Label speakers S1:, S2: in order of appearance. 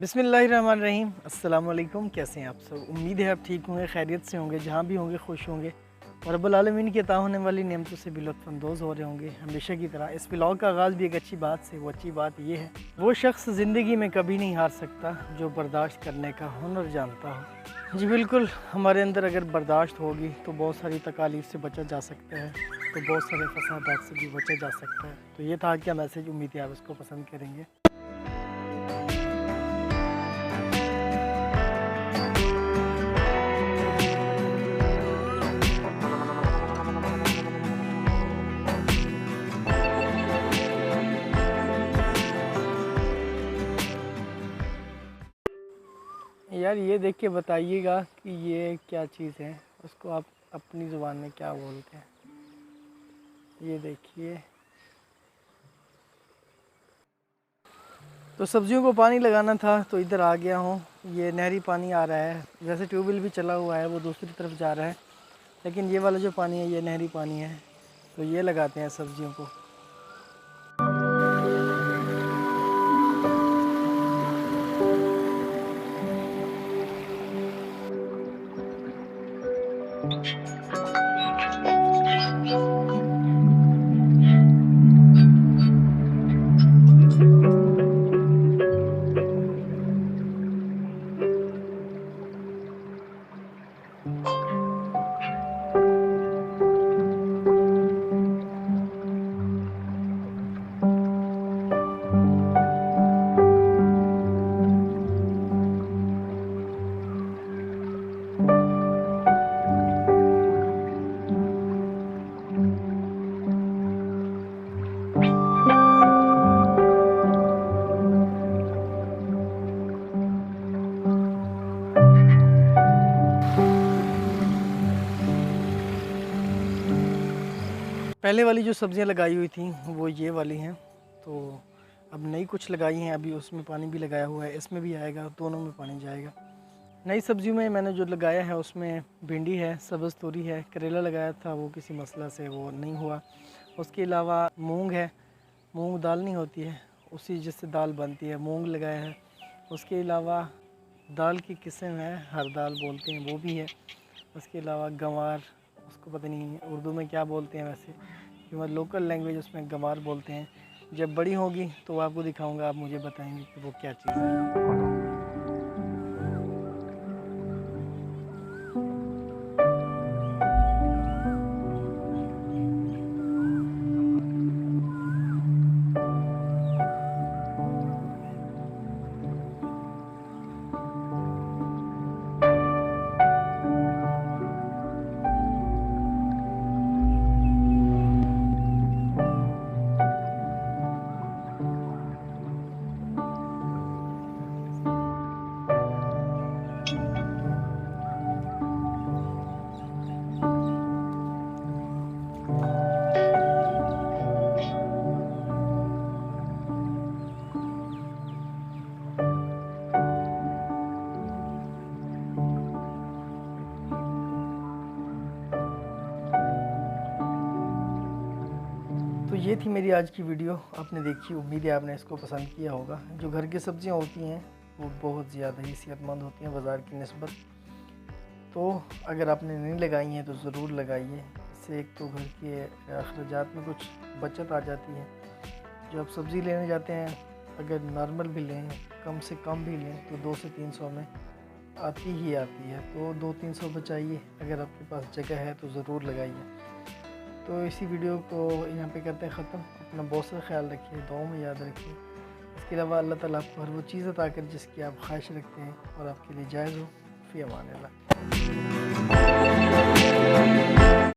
S1: बिस्मिल्लाहिर्रहमानिर्रहीम। अस्सलाम वालेकुम। कैसे हैं आप सब? उम्मीद है आप ठीक होंगे, खैरियत से होंगे, जहाँ भी होंगे खुश होंगे और रब्बुल आलमीन की अता होने वाली नेमतों से भी लुत्फ़अंदोज़ हो रहे होंगे हमेशा की तरह। इस व्लॉग का आगाज़ भी एक अच्छी बात से। वो अच्छी बात ये है, वो शख्स ज़िंदगी में कभी नहीं हार सकता जो बर्दाश्त करने का हुनर जानता हो। जी बिल्कुल, हमारे अंदर अगर बर्दाश्त होगी तो बहुत सारी तकालीफ से बचा जा सकता है, तो बहुत सारे फसादात से भी बचा जा सकता है। तो ये था क्या मैसेज, उम्मीद है आप इसको पसंद करेंगे। यार ये देख के बताइएगा कि ये क्या चीज़ है, उसको आप अपनी ज़ुबान में क्या बोलते हैं। ये देखिए, तो सब्जियों को पानी लगाना था तो इधर आ गया हूँ। ये नहरी पानी आ रहा है, वैसे ट्यूबवेल भी चला हुआ है, वो दूसरी तरफ जा रहा है, लेकिन ये वाला जो पानी है ये नहरी पानी है। तो ये लगाते हैं सब्जियों को। पहले वाली जो सब्ज़ियाँ लगाई हुई थी वो ये वाली हैं, तो अब नई कुछ लगाई हैं। अभी उसमें पानी भी लगाया हुआ है, इसमें भी आएगा, दोनों में पानी जाएगा। नई सब्जियों में मैंने जो लगाया है उसमें भिंडी है, सब्ज़ तोरी है, करेला लगाया था, वो किसी मसला से वो नहीं हुआ। उसके अलावा मूंग है, मूंग दाल नहीं होती है, उसी जिससे दाल बनती है, मूंग लगाया है। उसके अलावा दाल की किस्म है, हर दाल बोलते हैं, वो भी है। उसके अलावा गंवार, उसको पता नहीं उर्दू में क्या बोलते हैं, वैसे हमारी लोकल लैंग्वेज उसमें गंवार बोलते हैं। जब बड़ी होगी तो आपको दिखाऊंगा, आप मुझे बताएंगे कि वो क्या चीज़ है। तो ये थी मेरी आज की वीडियो, आपने देखी, उम्मीद है आपने इसको पसंद किया होगा। जो घर की सब्जियां होती हैं वो बहुत ज़्यादा ही सेहतमंद होती हैं बाज़ार की निस्बत। तो अगर आपने नहीं लगाई हैं तो ज़रूर लगाइए। इससे एक तो घर के अखराजात में कुछ बचत आ जाती है। जो आप सब्ज़ी लेने जाते हैं, अगर नॉर्मल भी लें, कम से कम भी लें, तो 200 से 300 में आती ही आती है। तो 200-300 बचाइए। अगर आपके पास जगह है तो ज़रूर लगाइए। तो इसी वीडियो को यहाँ पे करते हैं ख़त्म। अपना बहुत सा ख्याल रखिए, दुआओं में याद रखिए। इसके अलावा अल्लाह ताला आपको हर वो चीज़ अता कर जिसकी आप ख्वाहिश रखते हैं और आपके लिए जायज़ हो। फ़ी अमान अल्लाह।